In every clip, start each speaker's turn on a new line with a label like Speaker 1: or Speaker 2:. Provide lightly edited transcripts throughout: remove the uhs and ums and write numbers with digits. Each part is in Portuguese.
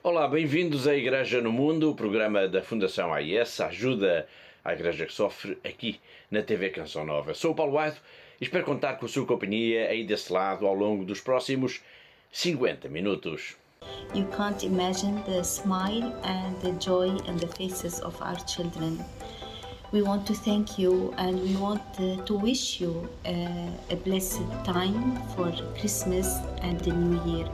Speaker 1: Olá, bem-vindos à Igreja no Mundo, o programa da Fundação AIS, ajuda à Igreja que sofre, aqui na TV Canção Nova. Sou o Paulo Aito e espero contar com a sua companhia aí desse lado ao longo dos próximos 50 minutos.
Speaker 2: You can't imagine the smile and the joy in the faces of our children. We want to thank you and we want to wish you a blessed time for Christmas and the New Year.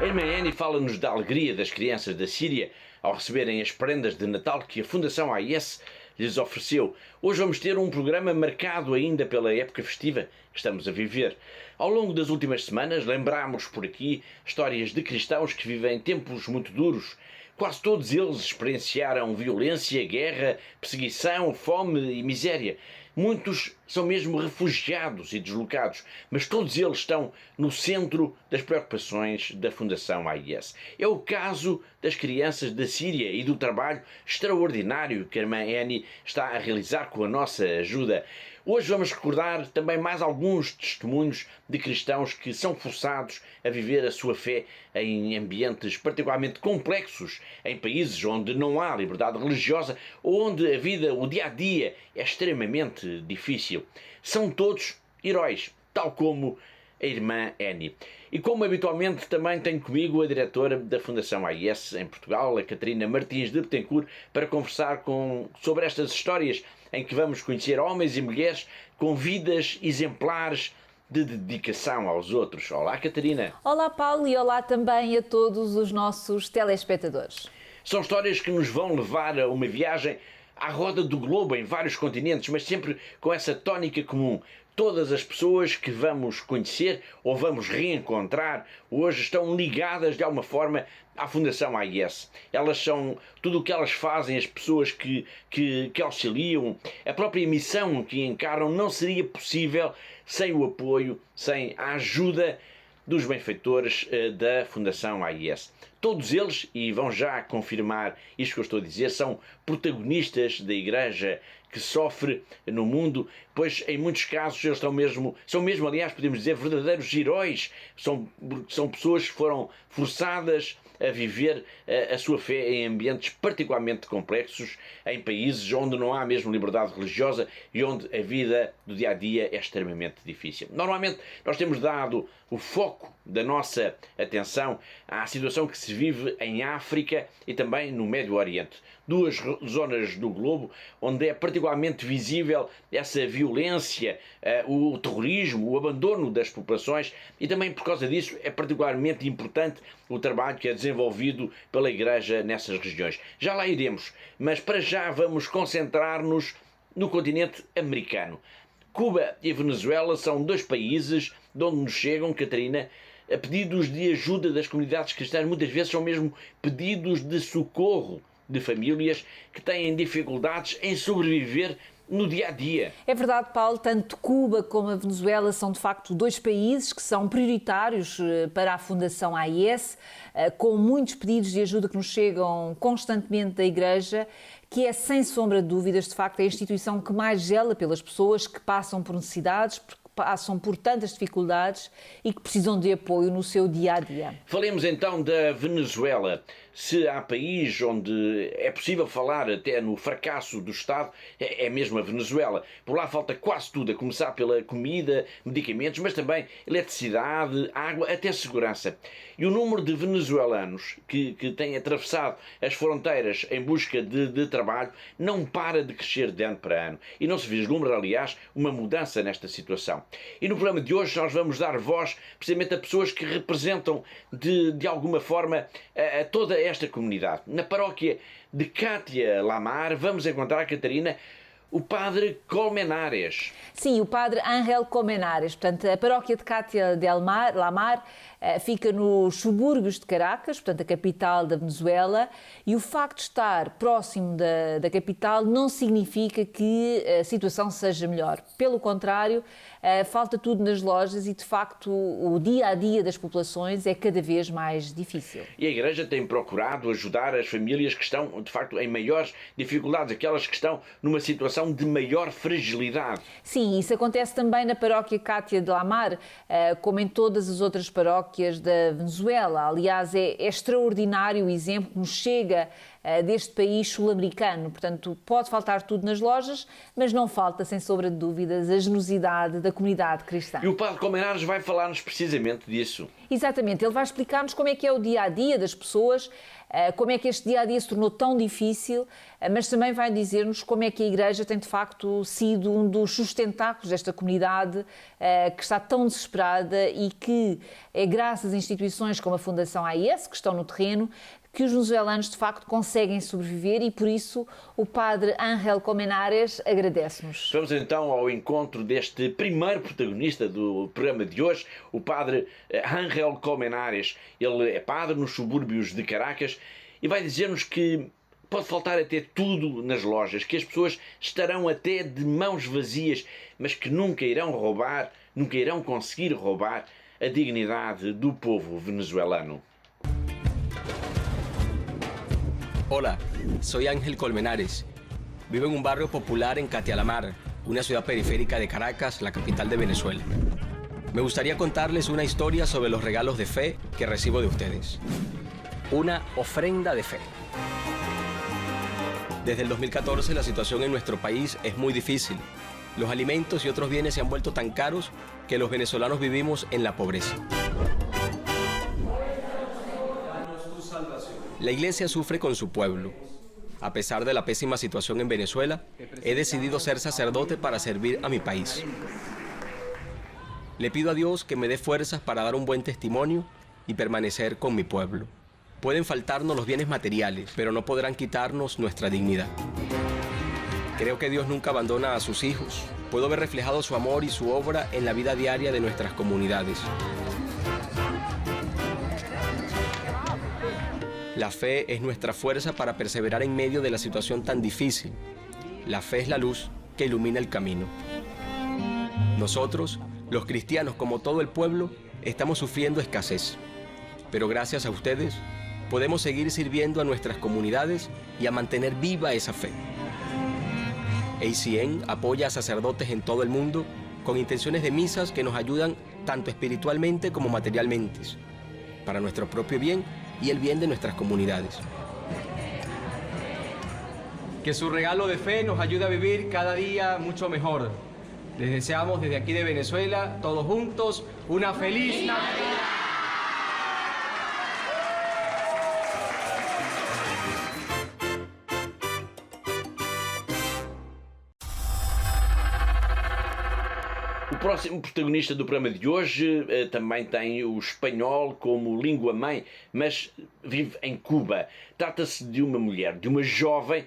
Speaker 1: A irmã Annie fala-nos da alegria das crianças da Síria ao receberem as prendas de Natal que a Fundação AIS lhes ofereceu. Hoje vamos ter um programa marcado ainda pela época festiva que estamos a viver. Ao longo das últimas semanas lembramos por aqui histórias de cristãos que vivem tempos muito duros. Quase todos eles experienciaram violência, guerra, perseguição, fome e miséria. Muitos são mesmo refugiados e deslocados, mas todos eles estão no centro das preocupações da Fundação AIS. É o caso das crianças da Síria e do trabalho extraordinário que a irmã Annie está a realizar com a nossa ajuda. Hoje vamos recordar também mais alguns testemunhos de cristãos que são forçados a viver a sua fé em ambientes particularmente complexos, em países onde não há liberdade religiosa ou onde a vida, o dia-a-dia, é extremamente difícil. São todos heróis, tal como a irmã Annie. E como habitualmente também tenho comigo a diretora da Fundação AIS em Portugal, a Catarina Martins de Betancourt, para conversar sobre estas histórias em que vamos conhecer homens e mulheres com vidas exemplares de dedicação aos outros. Olá, Catarina.
Speaker 3: Olá, Paulo, e olá também a todos os nossos telespectadores.
Speaker 1: São histórias que nos vão levar a uma viagem à roda do globo em vários continentes, mas sempre com essa tónica comum. Todas as pessoas que vamos conhecer ou vamos reencontrar hoje estão ligadas de alguma forma à Fundação AIS. Elas são tudo o que elas fazem, as pessoas que auxiliam, a própria missão que encaram não seria possível sem o apoio, sem a ajuda dos benfeitores da Fundação AIS. Todos eles, e vão já confirmar isto que eu estou a dizer, são protagonistas da Igreja que sofre no mundo, pois em muitos casos eles são mesmo, aliás, podemos dizer, verdadeiros heróis. São pessoas que foram forçadas a viver a sua fé em ambientes particularmente complexos, em países onde não há mesmo liberdade religiosa e onde a vida do dia-a-dia é extremamente difícil. Normalmente nós temos dado o foco da nossa atenção à situação que se vive em África e também no Médio Oriente. Duas zonas do globo onde é particularmente visível essa violência, o terrorismo, o abandono das populações, e também por causa disso é particularmente importante o trabalho que é desenvolvido pela Igreja nessas regiões. Já lá iremos, mas para já vamos concentrar-nos no continente americano. Cuba e Venezuela são dois países de onde nos chegam, Catarina, a pedidos de ajuda das comunidades cristãs. Muitas vezes são mesmo pedidos de socorro de famílias que têm dificuldades em sobreviver no dia-a-dia.
Speaker 3: É verdade, Paulo, tanto Cuba como a Venezuela são de facto dois países que são prioritários para a Fundação AIS, com muitos pedidos de ajuda que nos chegam constantemente da Igreja, que é sem sombra de dúvidas de facto a instituição que mais zela pelas pessoas que passam por necessidades, passam por tantas dificuldades e que precisam de apoio no seu dia-a-dia.
Speaker 1: Falemos então da Venezuela. Se há país onde é possível falar até no fracasso do Estado, é mesmo a Venezuela. Por lá falta quase tudo, a começar pela comida, medicamentos, mas também eletricidade, água, até segurança. E o número de venezuelanos que têm atravessado as fronteiras em busca de trabalho não para de crescer de ano para ano. E não se vislumbra, aliás, uma mudança nesta situação. E no programa de hoje nós vamos dar voz precisamente a pessoas que representam de alguma forma a toda esta comunidade. Na paróquia de Cátia Lamar vamos encontrar, Catarina, o padre Colmenares.
Speaker 3: Sim, o padre Ángel Colmenares. Portanto, a paróquia de Cátia de Lamar fica nos subúrbios de Caracas, portanto, a capital da Venezuela, e o facto de estar próximo da capital não significa que a situação seja melhor. Pelo contrário, falta tudo nas lojas e, de facto, o dia-a-dia das populações é cada vez mais difícil.
Speaker 1: E a Igreja tem procurado ajudar as famílias que estão, de facto, em maiores dificuldades, aquelas que estão numa situação de maior fragilidade.
Speaker 3: Sim, isso acontece também na paróquia Cátia de Lamar, como em todas as outras paróquias paróquias da Venezuela. Aliás, é extraordinário o exemplo que nos chega deste país sul-americano. Portanto, pode faltar tudo nas lojas, mas não falta, sem sombra de dúvidas, a generosidade da comunidade cristã.
Speaker 1: E o Padre Colmenares vai falar-nos precisamente disso.
Speaker 3: Exatamente, ele vai explicar-nos como é que é o dia-a-dia das pessoas, como é que este dia-a-dia se tornou tão difícil, mas também vai dizer-nos como é que a Igreja tem, de facto, sido um dos sustentáculos desta comunidade que está tão desesperada e que é graças a instituições como a Fundação AIS, que estão no terreno, que os venezuelanos, de facto, conseguem sobreviver e, por isso, o Padre Ángel Colmenares agradece-nos.
Speaker 1: Vamos então ao encontro deste primeiro protagonista do programa de hoje, o Padre Ángel Colmenares. Ele é padre nos subúrbios de Caracas e vai dizer-nos que pode faltar até tudo nas lojas, que as pessoas estarão até de mãos vazias, mas que nunca irão roubar, nunca irão conseguir roubar a dignidade do povo venezuelano.
Speaker 4: Hola, soy Ángel Colmenares. Vivo en un barrio popular en Catialamar, una ciudad periférica de Caracas, la capital de Venezuela. Me gustaría contarles una historia sobre los regalos de fe que recibo de ustedes. Una ofrenda de fe. Desde el 2014 la situación en nuestro país es muy difícil. Los alimentos y otros bienes se han vuelto tan caros que los venezolanos vivimos en la pobreza. La Iglesia sufre con su pueblo. A pesar de la pésima situación en Venezuela, he decidido ser sacerdote para servir a mi país. Le pido a Dios que me dé fuerzas para dar un buen testimonio y permanecer con mi pueblo. Pueden faltarnos los bienes materiales, pero no podrán quitarnos nuestra dignidad. Creo que Dios nunca abandona a sus hijos. Puedo ver reflejado su amor y su obra en la vida diaria de nuestras comunidades. La fe es nuestra fuerza para perseverar en medio de la situación tan difícil. La fe es la luz que ilumina el camino. Nosotros, los cristianos, como todo el pueblo, estamos sufriendo escasez. Pero gracias a ustedes, podemos seguir sirviendo a nuestras comunidades y a mantener viva esa fe. ACN apoya a sacerdotes en todo el mundo con intenciones de misas que nos ayudan tanto espiritualmente como materialmente, para nuestro propio bien y el bien de nuestras comunidades.
Speaker 5: Que su regalo de fe nos ayude a vivir cada día mucho mejor. Les deseamos desde aquí de Venezuela, todos juntos, una feliz Navidad.
Speaker 1: O próximo protagonista do programa de hoje também tem o espanhol como língua-mãe, mas vive em Cuba. Trata-se de uma mulher, de uma jovem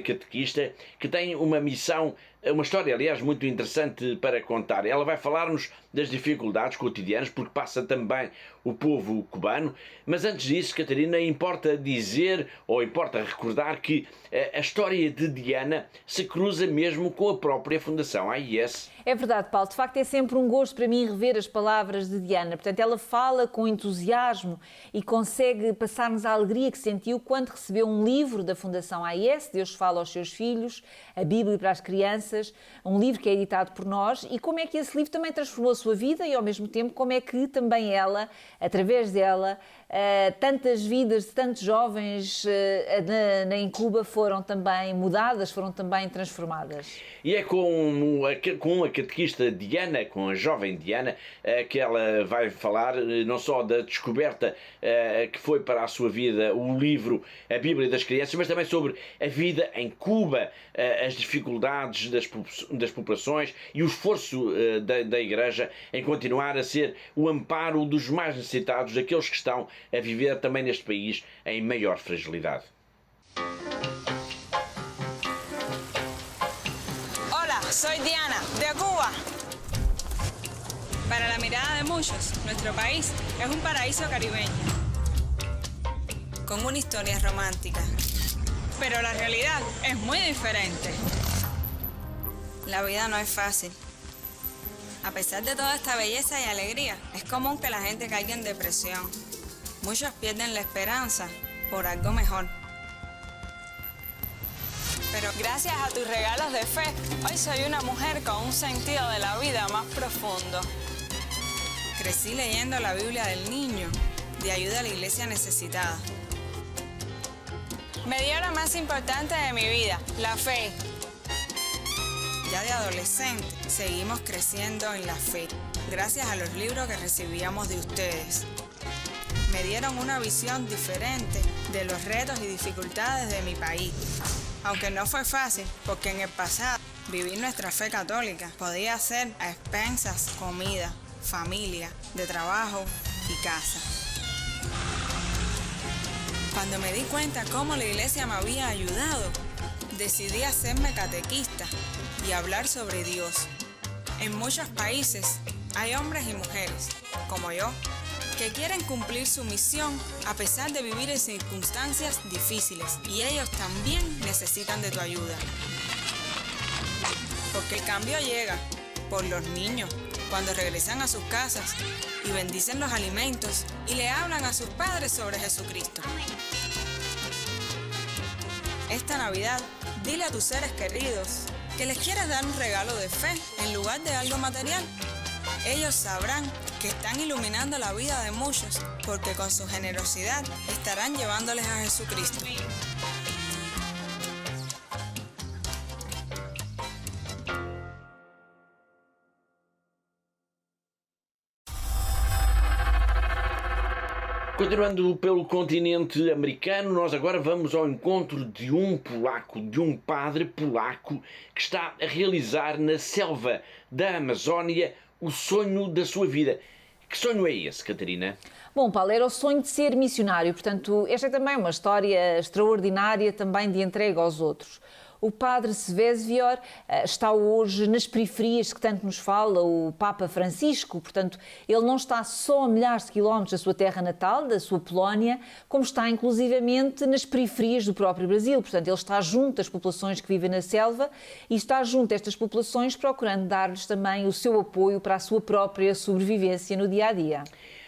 Speaker 1: catequista, que tem uma missão, uma história, aliás, muito interessante para contar. Ela vai falar-nos das dificuldades cotidianas, porque passa também o povo cubano. Mas antes disso, Catarina, importa dizer, ou importa recordar, que a história de Diana se cruza mesmo com a própria Fundação AIS.
Speaker 3: É verdade, Paulo. De facto, é sempre um gosto para mim rever as palavras de Diana. Portanto, ela fala com entusiasmo e consegue passar-nos a alegria que sentiu quando recebeu um livro da Fundação AIS, Deus fala aos seus filhos, a Bíblia para as crianças, um livro que é editado por nós, e como é que esse livro também transformou a sua vida e, ao mesmo tempo, como é que também ela, através dela, tantas vidas de tantos jovens em Cuba foram também mudadas, foram também transformadas.
Speaker 1: E é com a catequista Diana, com a jovem Diana, que ela vai falar não só da descoberta que foi para a sua vida o livro A Bíblia das Crianças, mas também sobre a vida em Cuba, as dificuldades das populações e o esforço da Igreja em continuar a ser o amparo dos mais necessitados, daqueles que estão a viver também neste país em maior fragilidade.
Speaker 6: Hola, soy Diana, de Cuba. Para la mirada de muchos, nuestro país es un paraíso caribeño, con una historia romántica. Pero la realidad es muy diferente. La vida no es fácil. A pesar de toda esta belleza y alegría, es común que la gente caiga en depresión. Muchos pierden la esperanza por algo mejor. Pero gracias a tus regalos de fe, hoy soy una mujer con un sentido de la vida más profundo. Crecí leyendo la Biblia del Niño, de ayuda a la iglesia necesitada. Me dio lo más importante de mi vida, la fe. Ya de adolescente, seguimos creciendo en la fe, gracias a los libros que recibíamos de ustedes. Me dieron una visión diferente de los retos y dificultades de mi país. Aunque no fue fácil, porque en el pasado vivir nuestra fe católica podía ser a expensas comida, familia, de trabajo y casa. Cuando me di cuenta cómo la iglesia me había ayudado, decidí hacerme catequista y hablar sobre Dios. En muchos países hay hombres y mujeres, como yo, que quieren cumplir su misión a pesar de vivir en circunstancias difíciles, y ellos también necesitan de tu ayuda. Porque el cambio llega por los niños, cuando regresan a sus casas y bendicen los alimentos y le hablan a sus padres sobre Jesucristo. Esta Navidad, dile a tus seres queridos que les quieres dar un regalo de fe en lugar de algo material. Ellos sabrán que están iluminando la vida de muchos, porque con su generosidad estarán llevándoles a Jesucristo.
Speaker 1: Continuando pelo continente americano, nós agora vamos ao encontro de um polaco, de um padre polaco que está a realizar na selva da Amazónia o sonho da sua vida. Que sonho é esse, Catarina?
Speaker 3: Bom, Paulo, era o sonho de ser missionário, portanto, esta é também uma história extraordinária também de entrega aos outros. O padre Svezvior está hoje nas periferias que tanto nos fala o Papa Francisco, portanto, ele não está só a milhares de quilómetros da sua terra natal, da sua Polónia, como está inclusivamente nas periferias do próprio Brasil, portanto, ele está junto às populações que vivem na selva e está junto a estas populações procurando dar-lhes também o seu apoio para a sua própria sobrevivência no dia-a-dia.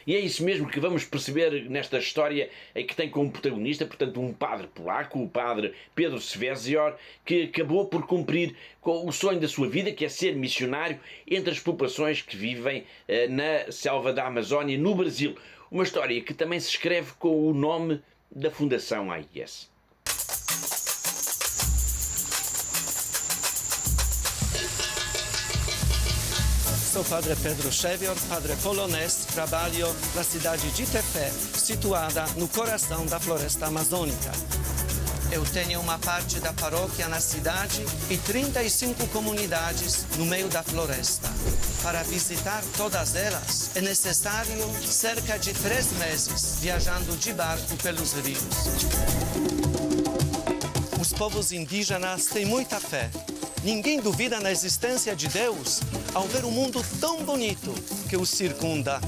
Speaker 1: E é isso mesmo que vamos perceber nesta história em que tem como protagonista, portanto, um padre polaco, o padre Pedro Svezvior, que acabou por cumprir com o sonho da sua vida, que é ser missionário entre as populações que vivem na selva da Amazónia, no Brasil. Uma história que também se escreve com o nome da Fundação AIS.
Speaker 7: Sou Padre Pedro Svezvior, padre polonês, trabalho na cidade de Tefé, situada no coração da floresta amazônica. Eu tenho uma parte da paróquia na cidade e 35 comunidades no meio da floresta. Para visitar todas elas, é necessário cerca de 3 meses viajando de barco pelos rios. Os povos indígenas têm muita fé. Ninguém duvida na existência de Deus ao ver um mundo tão bonito que o circunda.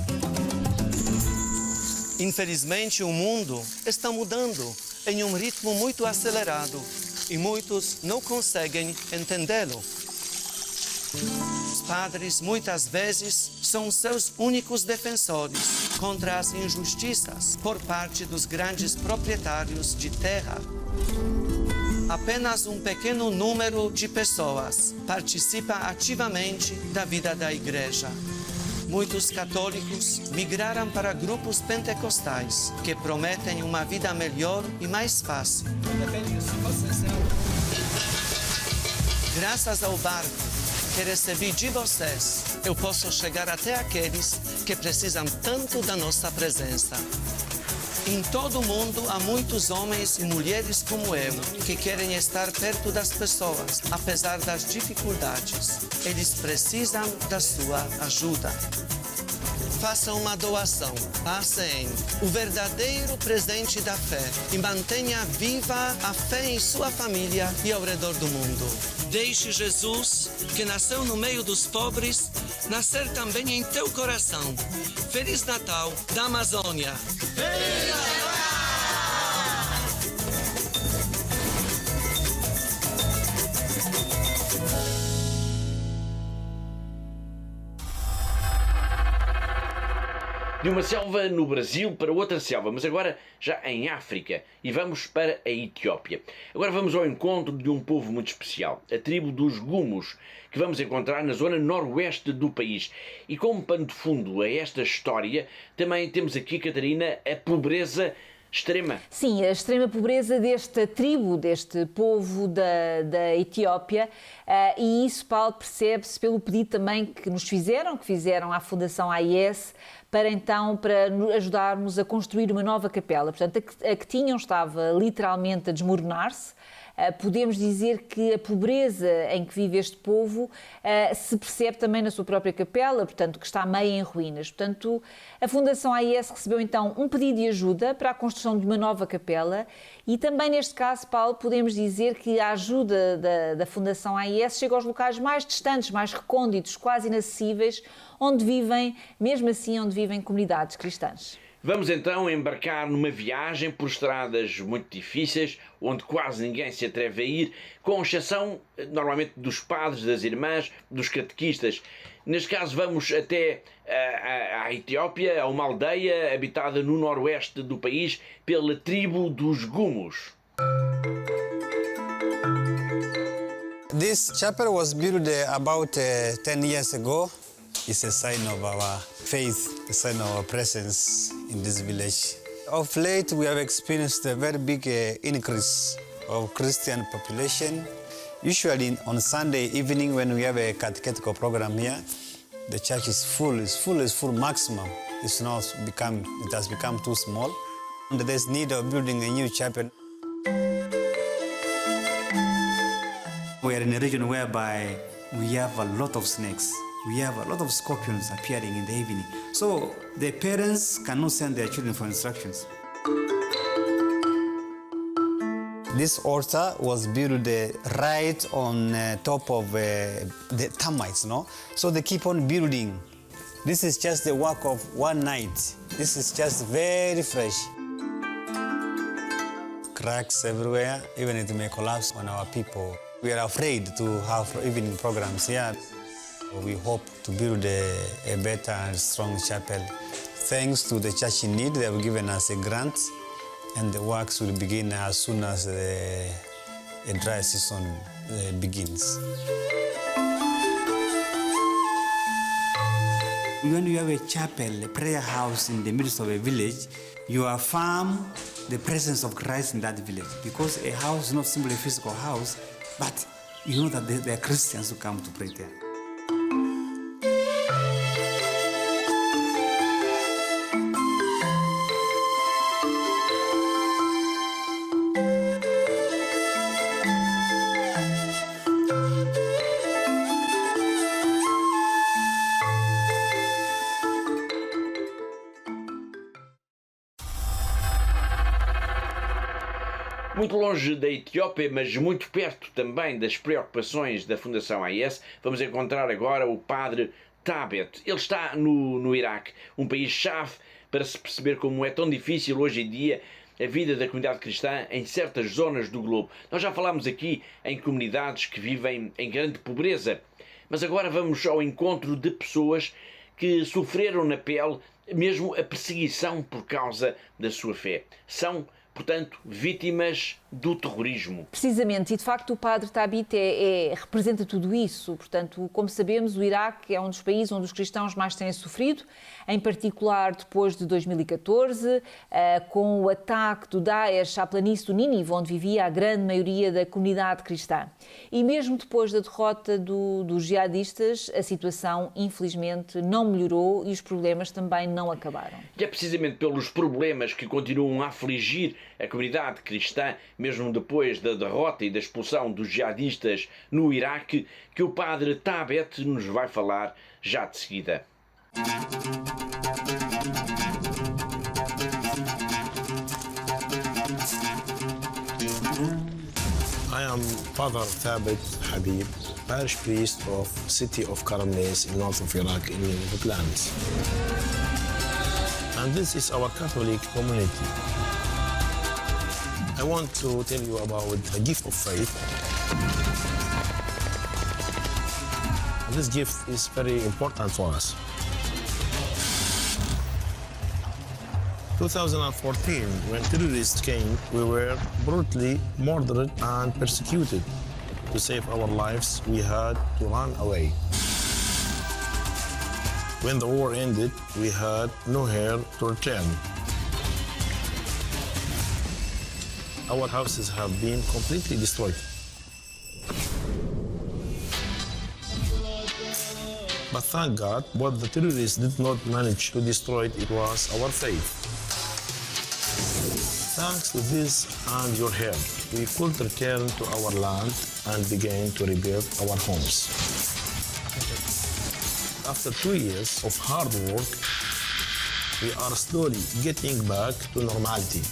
Speaker 7: Infelizmente, o mundo está mudando em um ritmo muito acelerado e muitos não conseguem entendê-lo. Os padres, muitas vezes, são seus únicos defensores contra as injustiças por parte dos grandes proprietários de terra. Apenas um pequeno número de pessoas participa ativamente da vida da igreja. Muitos católicos migraram para grupos pentecostais que prometem uma vida melhor e mais fácil. Graças ao barco que recebi de vocês, eu posso chegar até aqueles que precisam tanto da nossa presença. Em todo o mundo há muitos homens e mulheres como eu que querem estar perto das pessoas, apesar das dificuldades. Eles precisam da sua ajuda. Faça uma doação à ACN, o verdadeiro presente da fé, e mantenha viva a fé em sua família e ao redor do mundo. Deixe Jesus, que nasceu no meio dos pobres, nascer também em teu coração. Feliz Natal da Amazônia! Feliz Natal!
Speaker 1: De uma selva no Brasil para outra selva, mas agora já em África. E vamos para a Etiópia. Agora vamos ao encontro de um povo muito especial, a tribo dos Gumos, que vamos encontrar na zona noroeste do país. E como pano de fundo a esta história, também temos aqui, Catarina, a pobreza extrema.
Speaker 3: Sim, a extrema pobreza desta tribo, deste povo da Etiópia, e isso, Paulo, percebe-se pelo pedido também que fizeram à Fundação AIS, para ajudarmos a construir uma nova capela. Portanto, a que tinham estava literalmente a desmoronar-se. Podemos dizer que a pobreza em que vive este povo se percebe também na sua própria capela, portanto, que está meio em ruínas. Portanto, a Fundação AIS recebeu então um pedido de ajuda para a construção de uma nova capela e também neste caso, Paulo, podemos dizer que a ajuda da Fundação AIS chega aos locais mais distantes, mais recônditos, quase inacessíveis, onde vivem comunidades cristãs.
Speaker 1: Vamos então embarcar numa viagem por estradas muito difíceis, onde quase ninguém se atreve a ir, com exceção, normalmente, dos padres, das irmãs, dos catequistas. Neste caso, vamos até a Etiópia, a uma aldeia habitada no noroeste do país pela tribo dos Gumos.
Speaker 8: This chapel was built about 10 years ago. It's a sign of our faith, a sign of our presence in this village. Of late, we have experienced a very big increase of Christian population. Usually on Sunday evening when we have a catechetical program here, the church is full maximum. It has become too small. And there's need of building a new chapel. We are in a region whereby we have a lot of snakes. We have a lot of scorpions appearing in the evening. So the parents cannot send their children for instructions. This altar was built right on top of the termites, no? So they keep on building. This is just the work of one night. This is just very fresh. Cracks everywhere, even it may collapse on our people. We are afraid to have evening programs here. We hope to build a better and strong chapel. Thanks to the church in need, they have given us a grant, and the works will begin as soon as the dry season begins. When you have a chapel, a prayer house in the midst of a village, you affirm the presence of Christ in that village, because a house is not simply a physical house, but you know that there are Christians who come to pray there.
Speaker 1: Muito longe da Etiópia, mas muito perto também das preocupações da Fundação AIS, vamos encontrar agora o padre Thabet. Ele está no Iraque, um país-chave para se perceber como é tão difícil hoje em dia a vida da comunidade cristã em certas zonas do globo. Nós já falámos aqui em comunidades que vivem em grande pobreza, mas agora vamos ao encontro de pessoas que sofreram na pele mesmo a perseguição por causa da sua fé. São, portanto, vítimas do terrorismo.
Speaker 3: Precisamente, e de facto o padre Thabet representa tudo isso. Portanto, como sabemos, o Iraque é um dos países onde os cristãos mais têm sofrido, em particular depois de 2014, com o ataque do Daesh à planície do Nínive, onde vivia a grande maioria da comunidade cristã. E mesmo depois da derrota dos jihadistas, a situação, infelizmente, não melhorou e os problemas também não acabaram.
Speaker 1: E é precisamente pelos problemas que continuam a afligir a comunidade cristã, mesmo depois da derrota e da expulsão dos jihadistas no Iraque, que o padre Thabet nos vai falar já de seguida.
Speaker 9: I am Father Thabet Habib, parish priest of city of Karamnes in north of Iraq in the lands. And this is our Catholic community. I want to tell you about the gift of faith. This gift is very important for us. 2014, when terrorists came, we were brutally murdered and persecuted. To save our lives, we had to run away. When the war ended, we had nowhere to return. Our houses have been completely destroyed. But thank God, what the terrorists did not manage to destroy it was our faith. Thanks to this and your help, we could return to our land and begin to rebuild our homes. After 2 years of hard work, we are slowly getting back to normality.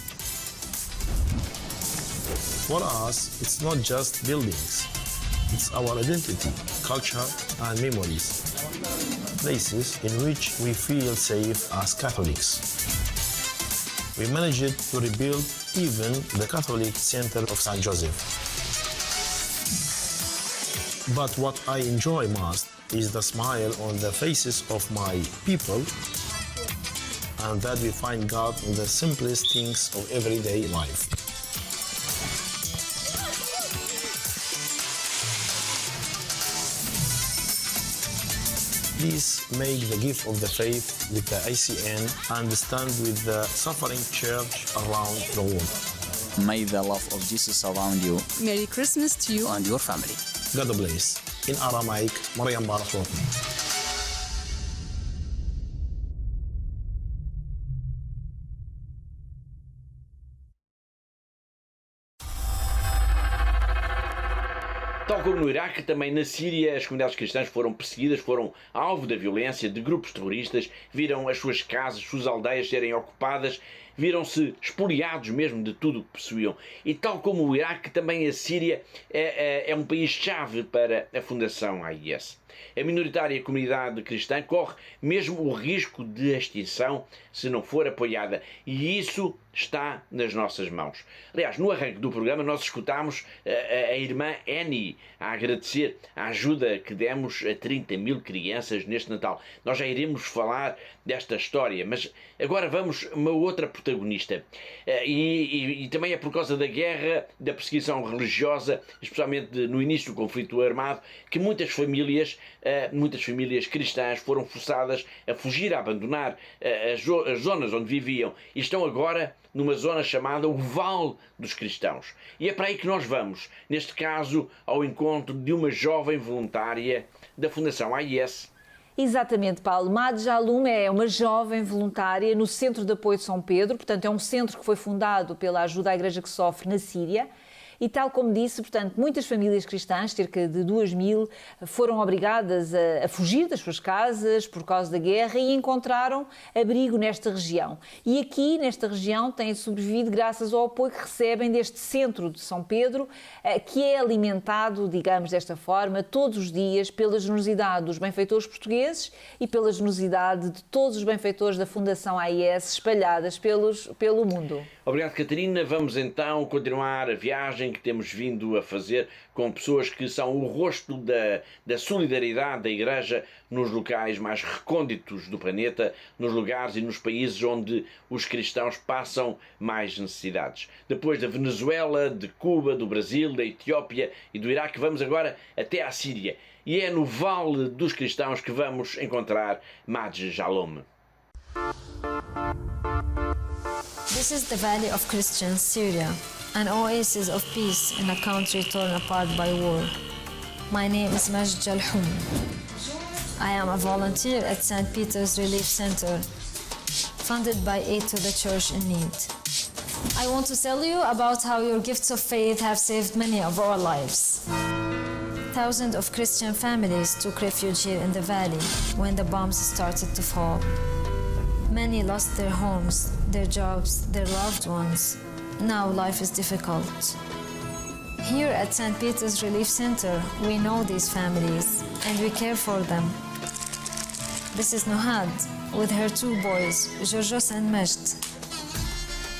Speaker 9: For us, it's not just buildings. It's our identity, culture, and memories. Places in which we feel safe as Catholics. We managed to rebuild even the Catholic Center of St. Joseph. But what I enjoy most is the smile on the faces of my people, and that we find God in the simplest things of everyday life. Please make the gift of the faith with the ICN and stand with the suffering church around the world.
Speaker 10: May the love of Jesus surround you.
Speaker 11: Merry Christmas to you
Speaker 10: and your family.
Speaker 9: God bless. In Aramaic, Maryam Barakot.
Speaker 1: Tal como no Iraque, também na Síria as comunidades cristãs foram perseguidas, foram alvo da violência de grupos terroristas, viram as suas casas, suas aldeias serem ocupadas, viram-se expoliados mesmo de tudo o que possuíam. E tal como o Iraque, também a Síria é um país-chave para a fundação AIS. A minoritária comunidade cristã corre mesmo o risco de extinção se não for apoiada, e isso está nas nossas mãos. Aliás, no arranque do programa nós escutámos a irmã Annie a agradecer a ajuda que demos a 30 mil crianças neste Natal. Nós já iremos falar desta história, mas agora vamos a uma outra protagonista. E também é por causa da guerra, da perseguição religiosa, especialmente no início do conflito armado, que muitas famílias cristãs foram forçadas a fugir, a abandonar as zonas onde viviam e estão agora numa zona chamada o Vale dos Cristãos. E é para aí que nós vamos, neste caso, ao encontro de uma jovem voluntária da Fundação AIS.
Speaker 3: Exatamente, Paulo. Mad Jalum é uma jovem voluntária no Centro de Apoio de São Pedro, portanto é um centro que foi fundado pela Ajuda à Igreja que Sofre na Síria. E tal como disse, portanto, muitas famílias cristãs, cerca de 2.000, foram obrigadas a fugir das suas casas por causa da guerra e encontraram abrigo nesta região. E aqui, nesta região, têm sobrevivido graças ao apoio que recebem deste centro de São Pedro, que é alimentado, digamos desta forma, todos os dias pela generosidade dos benfeitores portugueses e pela generosidade de todos os benfeitores da Fundação AIS espalhadas pelo mundo.
Speaker 1: Obrigado, Catarina. Vamos então continuar a viagem que temos vindo a fazer com pessoas que são o rosto da solidariedade da Igreja nos locais mais recônditos do planeta, nos lugares e nos países onde os cristãos passam mais necessidades. Depois da Venezuela, de Cuba, do Brasil, da Etiópia e do Iraque, vamos agora até à Síria. E é no Vale dos Cristãos que vamos encontrar Mad Jalum.
Speaker 12: This is the Valley of Christians, Syria, an oasis of peace in a country torn apart by war. My name is Majd Jalhoum. I am a volunteer at St. Peter's Relief Center, funded by Aid to the Church in Need. I want to tell you about how your gifts of faith have saved many of our lives. Thousands of Christian families took refuge here in the valley when the bombs started to fall. Many lost their homes, their jobs, their loved ones. Now life is difficult. Here at St. Peter's Relief Center, we know these families and we care for them. This is Nuhad with her 2 boys, Georgios and Majd.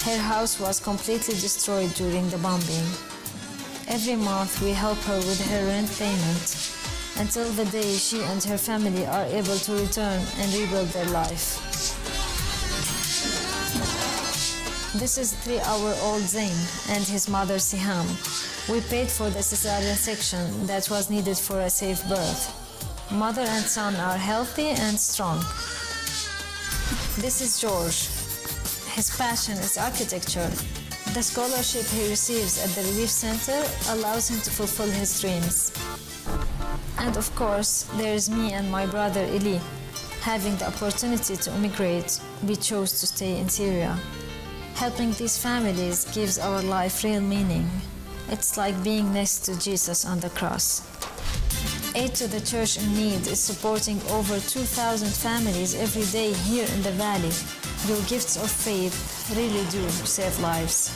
Speaker 12: Her house was completely destroyed during the bombing. Every month we help her with her rent payment until the day she and her family are able to return and rebuild their life. This is 3-hour-old Zain and his mother Siham. We paid for the cesarean section that was needed for a safe birth. Mother and son are healthy and strong. This is George. His passion is architecture. The scholarship he receives at the Relief Center allows him to fulfill his dreams. And of course, there is me and my brother Eli. Having the opportunity to immigrate, we chose to stay in Syria. Helping these families gives our life real meaning. It's like being next to Jesus on the cross. Aid to the Church in Need is supporting over 2,000 families every day here in the Valley. Your gifts of faith really do save lives.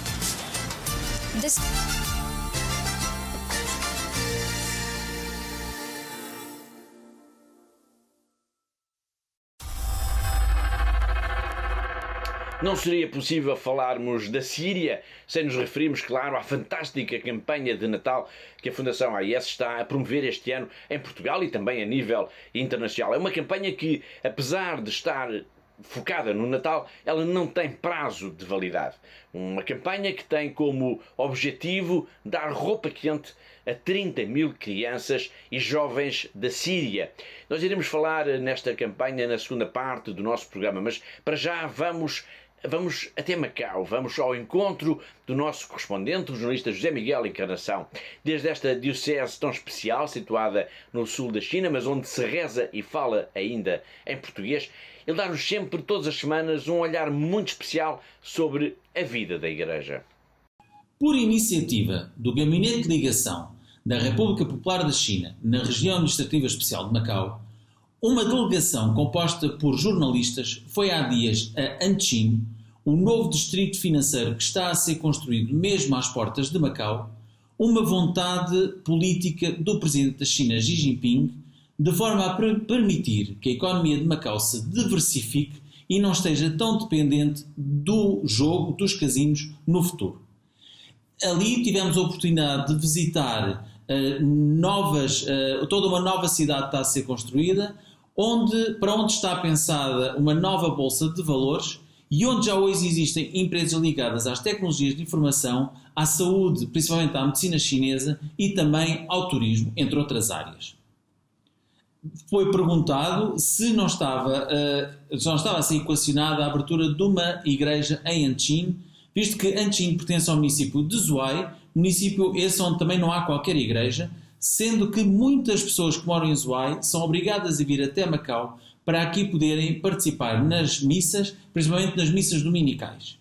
Speaker 1: Não seria possível falarmos da Síria sem nos referirmos, claro, à fantástica campanha de Natal que a Fundação AIS está a promover este ano em Portugal e também a nível internacional. É uma campanha que, apesar de estar focada no Natal, ela não tem prazo de validade. Uma campanha que tem como objetivo dar roupa quente a 30 mil crianças e jovens da Síria. Nós iremos falar nesta campanha na segunda parte do nosso programa, mas para já vamos até Macau, vamos ao encontro do nosso correspondente, o jornalista José Miguel Encarnação. Desde esta diocese tão especial, situada no sul da China, mas onde se reza e fala ainda em português, ele dá-nos sempre, todas as semanas, um olhar muito especial sobre a vida da Igreja.
Speaker 11: Por iniciativa do Gabinete de Ligação da República Popular da China na Região Administrativa Especial de Macau, uma delegação composta por jornalistas foi há dias a Anqing, o novo distrito financeiro que está a ser construído mesmo às portas de Macau, uma vontade política do presidente da China, Xi Jinping, de forma a permitir que a economia de Macau se diversifique e não esteja tão dependente do jogo dos casinos no futuro. Ali tivemos a oportunidade de visitar toda uma nova cidade que está a ser construída, para onde está pensada uma nova bolsa de valores e onde já hoje existem empresas ligadas às tecnologias de informação, à saúde, principalmente à medicina chinesa e também ao turismo, entre outras áreas. Foi perguntado se não estava a ser equacionada a abertura de uma igreja em Anqing, visto que Anqing pertence ao município de Zhuai, município esse onde também não há qualquer igreja, sendo que muitas pessoas que moram em Zhuai são obrigadas a vir até Macau para aqui poderem participar nas missas, principalmente nas missas dominicais.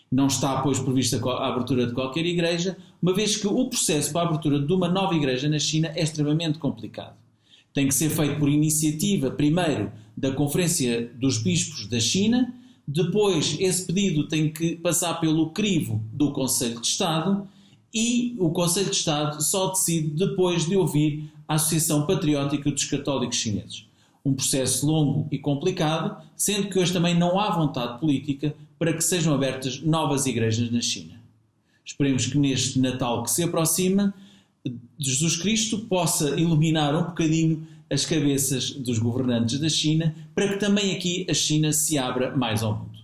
Speaker 11: Não está, pois, prevista a abertura de qualquer igreja, uma vez que o processo para a abertura de uma nova igreja na China é extremamente complicado. Tem que ser feito por iniciativa, primeiro, da Conferência dos Bispos da China, depois esse pedido tem que passar pelo crivo do Conselho de Estado e o Conselho de Estado só decide depois de ouvir a Associação Patriótica dos Católicos Chineses. Um processo longo e complicado, sendo que hoje também não há vontade política para que sejam abertas novas igrejas na China. Esperemos que neste Natal que se aproxima, Jesus Cristo possa iluminar um bocadinho as cabeças dos governantes da China para que também aqui a China se abra mais ao mundo.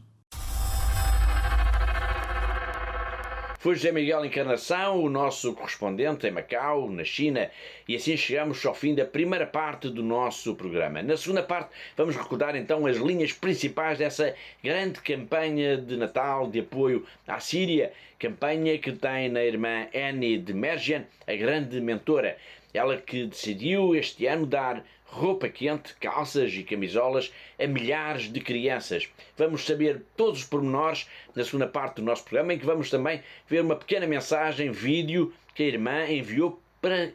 Speaker 1: Foi José Miguel Encarnação, o nosso correspondente em Macau, na China, e assim chegamos ao fim da primeira parte do nosso programa. Na segunda parte vamos recordar então as linhas principais dessa grande campanha de Natal de apoio à Síria, campanha que tem na irmã Annie de Mergen, a grande mentora, ela que decidiu este ano dar roupa quente, calças e camisolas a milhares de crianças. Vamos saber todos os pormenores na segunda parte do nosso programa, em que vamos também ver uma pequena mensagem, vídeo, que a irmã enviou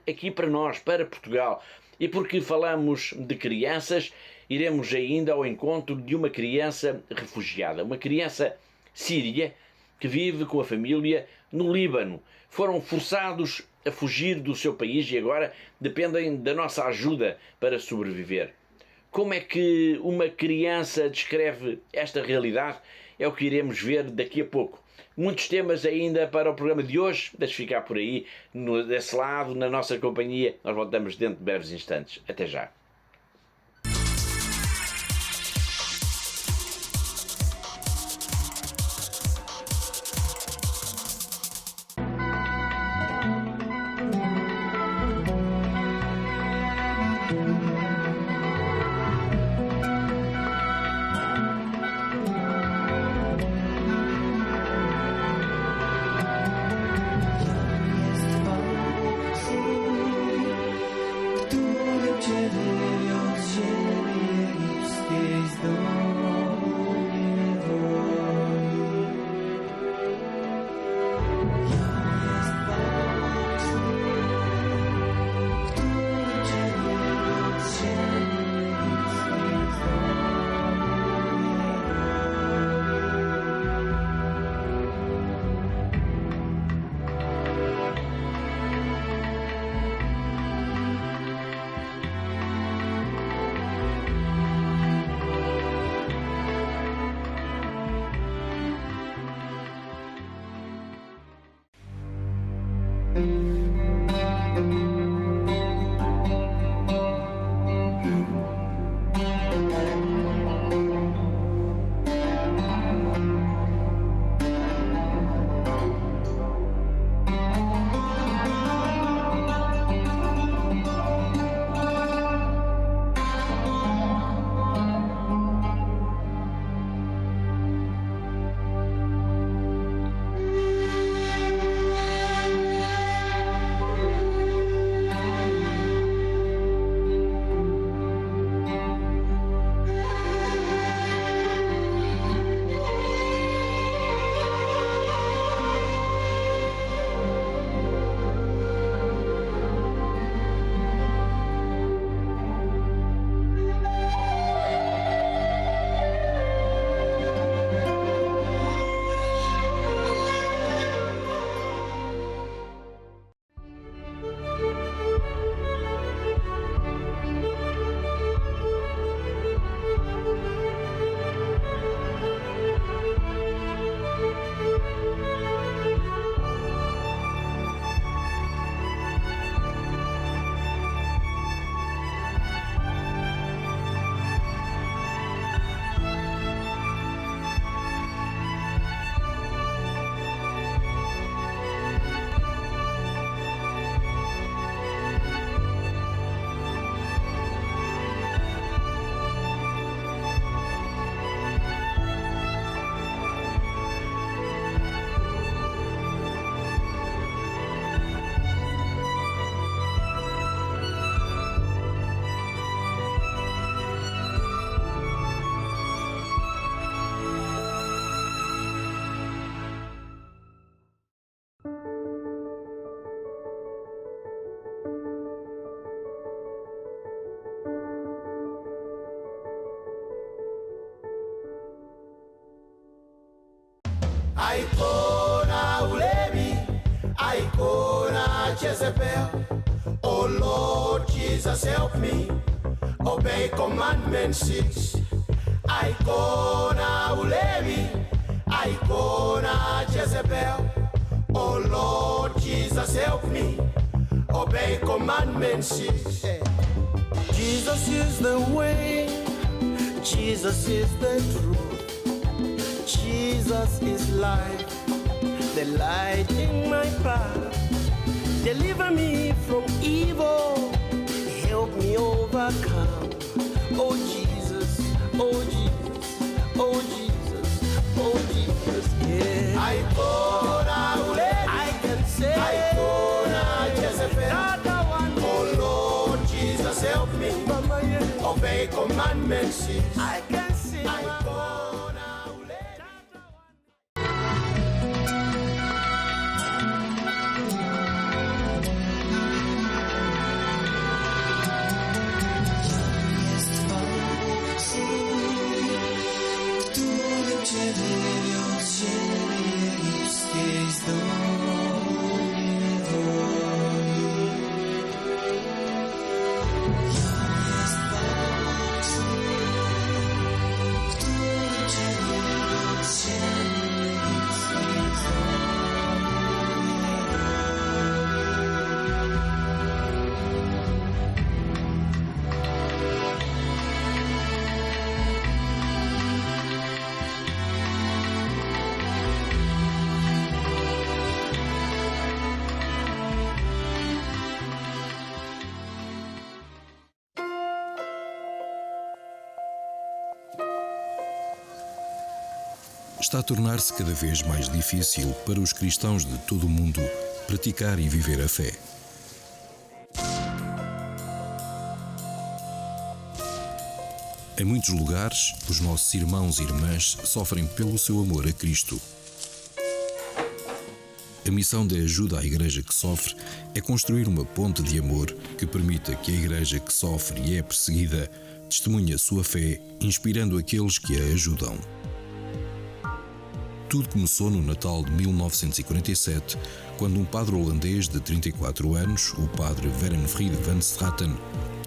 Speaker 1: aqui para nós, para Portugal. E porque falamos de crianças, iremos ainda ao encontro de uma criança refugiada, uma criança síria que vive com a família no Líbano. Foram forçados a fugir do seu país e agora dependem da nossa ajuda para sobreviver. Como é que uma criança descreve esta realidade? É o que iremos ver daqui a pouco. Muitos temas ainda para o programa de hoje. Deixe ficar por aí, desse lado, na nossa companhia. Nós voltamos dentro de breves instantes. Até já.
Speaker 13: Icona Ulemi, Icona Jezebel. Oh Lord Jesus, help me obey Commandment 6. Icona Ulemi, Icona Jezebel. Oh Lord Jesus, help me obey Commandment 6. Jesus is the way, Jesus is the truth, Jesus is life, the light in my path. Deliver me from evil, help me overcome. Oh Jesus, oh Jesus, oh Jesus, oh Jesus, yeah. I can say, Jezebel. Oh Lord Jesus, help me obey Commandment 6. I can sing.
Speaker 14: Está a tornar-se cada vez mais difícil para os cristãos de todo o mundo praticar e viver a fé. Em muitos lugares, os nossos irmãos e irmãs sofrem pelo seu amor a Cristo. A missão de ajuda à Igreja que sofre é construir uma ponte de amor que permita que a Igreja que sofre e é perseguida testemunhe a sua fé, inspirando aqueles que a ajudam. Tudo começou no Natal de 1947, quando um padre holandês de 34 anos, o padre Werenfried van Straten,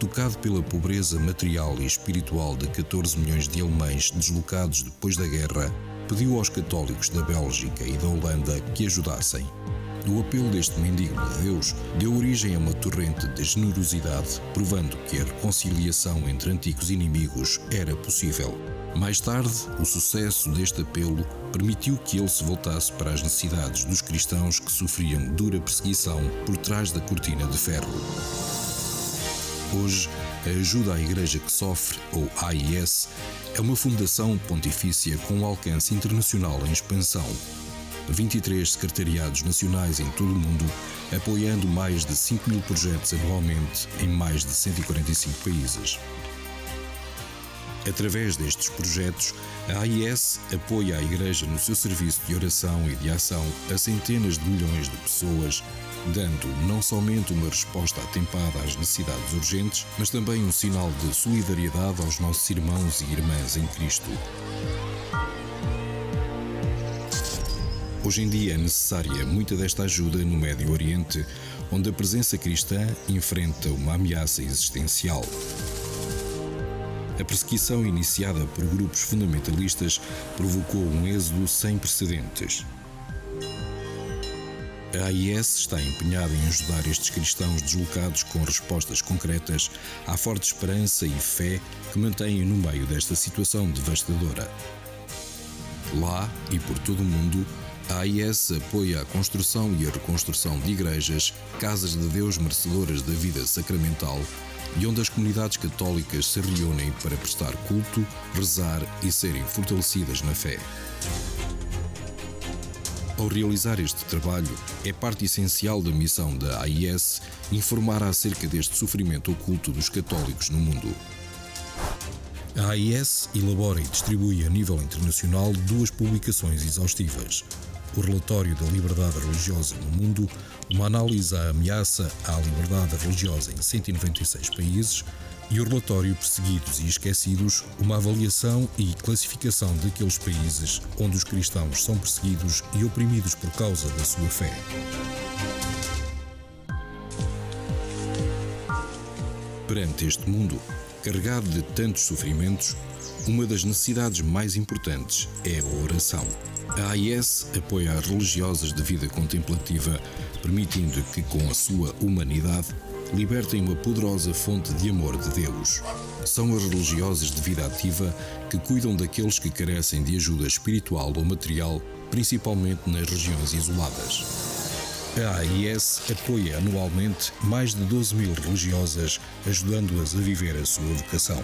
Speaker 14: tocado pela pobreza material e espiritual de 14 milhões de alemães deslocados depois da guerra, pediu aos católicos da Bélgica e da Holanda que ajudassem. O apelo deste mendigo de Deus deu origem a uma torrente de generosidade, provando que a reconciliação entre antigos inimigos era possível. Mais tarde, o sucesso deste apelo permitiu que ele se voltasse para as necessidades dos cristãos que sofriam dura perseguição por trás da cortina de ferro. Hoje, a Ajuda à Igreja que Sofre, ou AIS, é uma fundação pontifícia com um alcance internacional em expansão. 23 secretariados nacionais em todo o mundo, apoiando mais de 5.000 projetos anualmente em mais de 145 países. Através destes projetos, a AIS apoia a Igreja no seu serviço de oração e de ação a centenas de milhões de pessoas, dando não somente uma resposta atempada às necessidades urgentes, mas também um sinal de solidariedade aos nossos irmãos e irmãs em Cristo. Hoje em dia é necessária muita desta ajuda no Médio Oriente, onde a presença cristã enfrenta uma ameaça existencial. A perseguição iniciada por grupos fundamentalistas provocou um êxodo sem precedentes. A AIS está empenhada em ajudar estes cristãos deslocados com respostas concretas à forte esperança e fé que mantêm no meio desta situação devastadora. Lá e por todo o mundo, a AIS apoia a construção e a reconstrução de igrejas, casas de Deus merecedoras da vida sacramental e onde as comunidades católicas se reúnem para prestar culto, rezar e serem fortalecidas na fé. Ao realizar este trabalho, é parte essencial da missão da AIS informar acerca deste sofrimento oculto dos católicos no mundo. A AIS elabora e distribui a nível internacional 2 publicações exaustivas: o Relatório da Liberdade Religiosa no Mundo, uma análise à ameaça à liberdade religiosa em 196 países, e o Relatório Perseguidos e Esquecidos, uma avaliação e classificação daqueles países onde os cristãos são perseguidos e oprimidos por causa da sua fé. Perante este mundo, carregado de tantos sofrimentos, uma das necessidades mais importantes é a oração. A AIS apoia as religiosas de vida contemplativa, permitindo que, com a sua humanidade, libertem uma poderosa fonte de amor de Deus. São as religiosas de vida ativa que cuidam daqueles que carecem de ajuda espiritual ou material, principalmente nas regiões isoladas. A AIS apoia anualmente mais de 12.000 religiosas, ajudando-as a viver a sua vocação.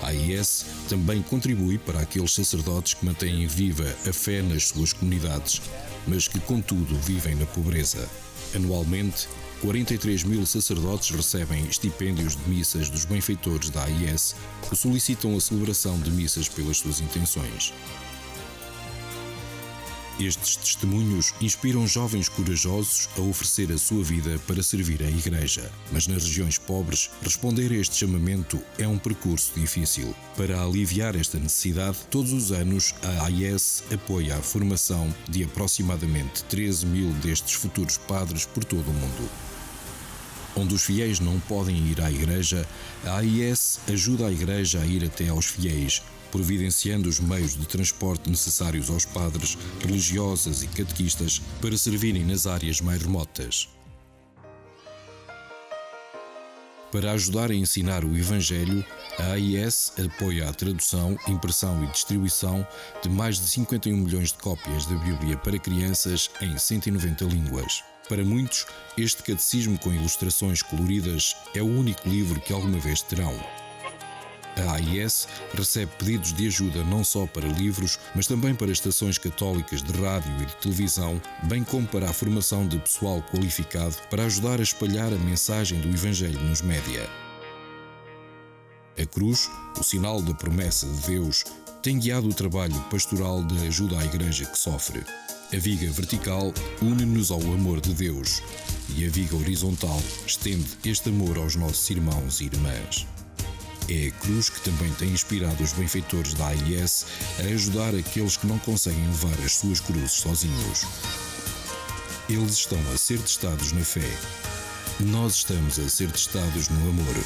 Speaker 14: A AIS também contribui para aqueles sacerdotes que mantêm viva a fé nas suas comunidades, mas que, contudo, vivem na pobreza. Anualmente, 43.000 sacerdotes recebem estipêndios de missas dos benfeitores da AIS, que solicitam a celebração de missas pelas suas intenções. Estes testemunhos inspiram jovens corajosos a oferecer a sua vida para servir a Igreja. Mas nas regiões pobres, responder a este chamamento é um percurso difícil. Para aliviar esta necessidade, todos os anos a AIS apoia a formação de aproximadamente 13.000 destes futuros padres por todo o mundo. Onde os fiéis não podem ir à Igreja, a AIS ajuda a Igreja a ir até aos fiéis, providenciando os meios de transporte necessários aos padres, religiosas e catequistas para servirem nas áreas mais remotas. Para ajudar a ensinar o Evangelho, a AIS apoia a tradução, impressão e distribuição de mais de 51 milhões de cópias da Bíblia para crianças em 190 línguas. Para muitos, este catecismo com ilustrações coloridas é o único livro que alguma vez terão. A AIS recebe pedidos de ajuda não só para livros, mas também para estações católicas de rádio e de televisão, bem como para a formação de pessoal qualificado para ajudar a espalhar a mensagem do Evangelho nos média. A cruz, o sinal da promessa de Deus, tem guiado o trabalho pastoral de ajuda à Igreja que sofre. A viga vertical une-nos ao amor de Deus e a viga horizontal estende este amor aos nossos irmãos e irmãs. É a cruz que também tem inspirado os benfeitores da AIS a ajudar aqueles que não conseguem levar as suas cruzes sozinhos. Eles estão a ser testados na fé. Nós estamos a ser testados no amor.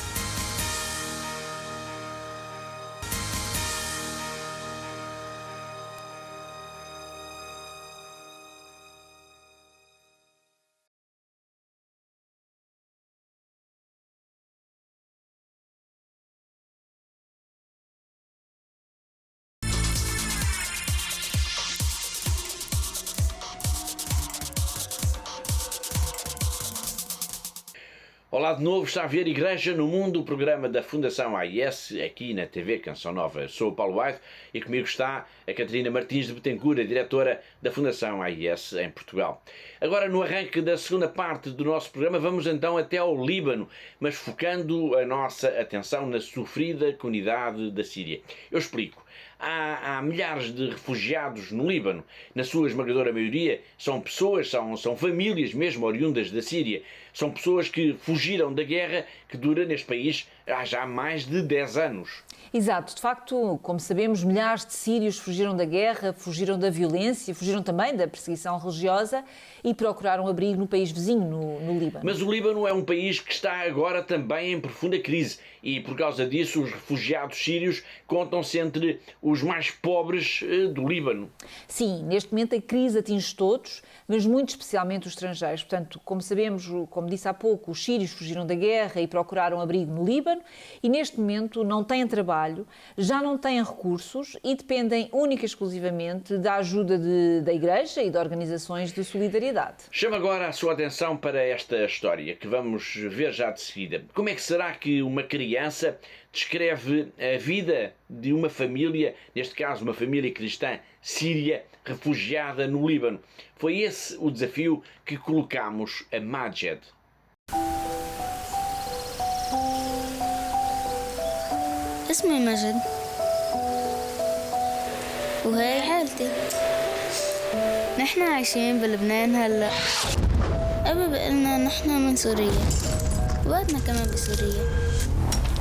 Speaker 1: Olá de novo, está a ver Igreja no Mundo, o programa da Fundação AIS, aqui na TV Canção Nova. Eu sou o Paulo White e comigo está a Catarina Martins de Betancourt, a diretora da Fundação AIS em Portugal. Agora, no arranque da segunda parte do nosso programa, vamos então até ao Líbano, mas focando a nossa atenção na sofrida comunidade da Síria. Eu explico. Há milhares de refugiados no Líbano. Na sua esmagadora maioria são pessoas, são famílias mesmo oriundas da Síria. São pessoas que fugiram da guerra que dura neste país há já mais de 10 anos.
Speaker 3: Exato. De facto, como sabemos, milhares de sírios fugiram da guerra, fugiram da violência, fugiram também da perseguição religiosa e procuraram abrigo no país vizinho, no Líbano.
Speaker 1: Mas o Líbano é um país que está agora também em profunda crise e, por causa disso, os refugiados sírios contam-se entre os mais pobres do Líbano.
Speaker 3: Sim, neste momento a crise atinge todos, mas muito especialmente os estrangeiros. Portanto, como sabemos, como disse há pouco, os sírios fugiram da guerra e procuraram abrigo no Líbano e neste momento não têm trabalho, já não têm recursos e dependem única e exclusivamente da ajuda da Igreja e de organizações de solidariedade.
Speaker 1: Chamo agora a sua atenção para esta história que vamos ver já de seguida. Como é que será que uma criança descreve a vida de uma família, neste caso uma família cristã síria, refugiada no Líbano? Foi esse o desafio que colocamos a Majed.
Speaker 15: اسمي مجد وهي حالتي. نحن عايشين بلبنان هلا. أبي بقلنا نحن من سوريا وبعدنا كمان بسوريا.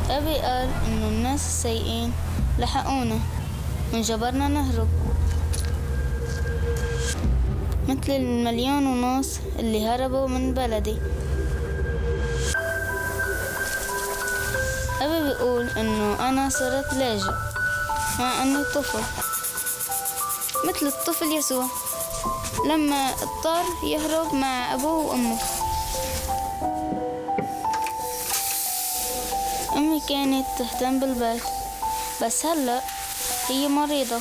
Speaker 15: أبي قال إنه الناس السيئين لحقونا وانجبرنا نهرب مثل 1.5 مليون اللي هربوا من بلدي. أبي بيقول إنه أنا صرت لاجئ مع إني طفل مثل الطفل يسوع لما اضطر يهرب مع أبوه وأمه. أمي كانت تهتم بالبيت بس هلأ هي مريضة.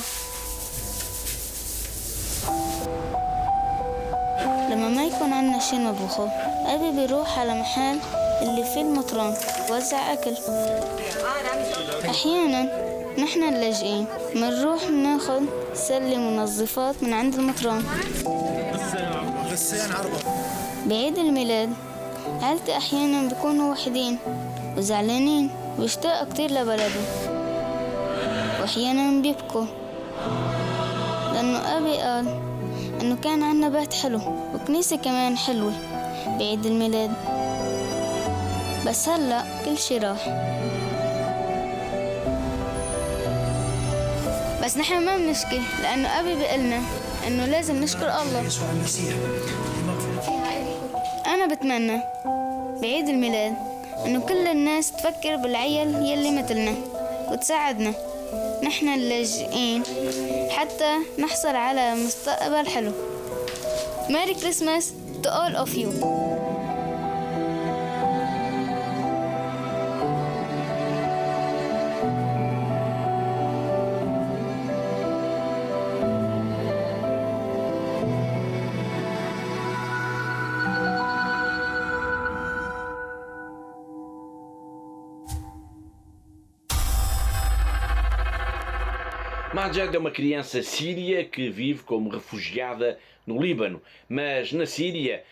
Speaker 15: لما ما يكون عنا شي نطبخه أبي بيروح على محل اللي فيه المطران وزع أكل. أحيانا نحن اللاجئين منروح ناخد سلة منظفات من عند المطران. بعيد الميلاد عيلتي أحيانا بيكونوا وحيدين وزعلانين ويشتاقوا كتير لبلدهم وأحيانا بيبكوا لأنه أبي قال إنه كان عنا بيت حلو وكنيسة كمان حلوة بعيد الميلاد بس هلأ كل شي راح. بس نحن ما بنشكي لأنه أبي بيقلنا إنه لازم نشكر الله. أنا بتمنى بعيد الميلاد إنه كل الناس تفكر بالعيال يلي مثلنا وتساعدنا نحن اللاجئين حتى نحصل على مستقبل حلو. Merry Christmas to all of you.
Speaker 1: Majed é uma criança síria que vive como refugiada no Líbano, mas na Síria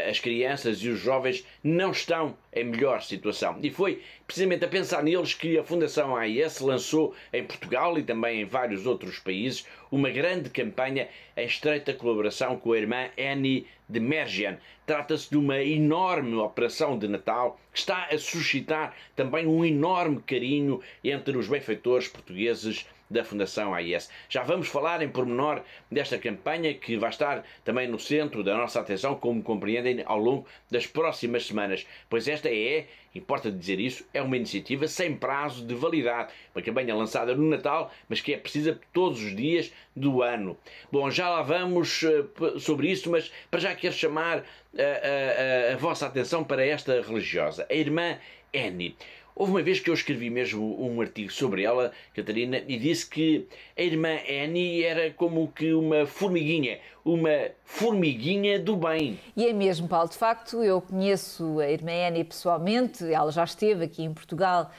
Speaker 1: as crianças e os jovens não estão em melhor situação. E foi precisamente a pensar neles que a Fundação AIS lançou em Portugal e também em vários outros países uma grande campanha em estreita colaboração com a irmã Annie de Mergian. Trata-se de uma enorme operação de Natal que está a suscitar também um enorme carinho entre os benfeitores portugueses da Fundação AIS. Já vamos falar em pormenor desta campanha que vai estar também no centro da nossa atenção, como compreendem, ao longo das próximas semanas, pois esta importa dizer isso, é uma iniciativa sem prazo de validade, uma campanha lançada no Natal, mas que é precisa todos os dias do ano. Bom, já lá vamos sobre isso, mas para já quero chamar a vossa atenção para esta religiosa, a irmã Annie. Houve uma vez que eu escrevi mesmo um artigo sobre ela, Catarina, e disse que a irmã Annie era como que uma formiguinha do bem.
Speaker 3: E é mesmo, Paulo. De facto, eu conheço a irmã Annie pessoalmente, ela já esteve aqui em Portugal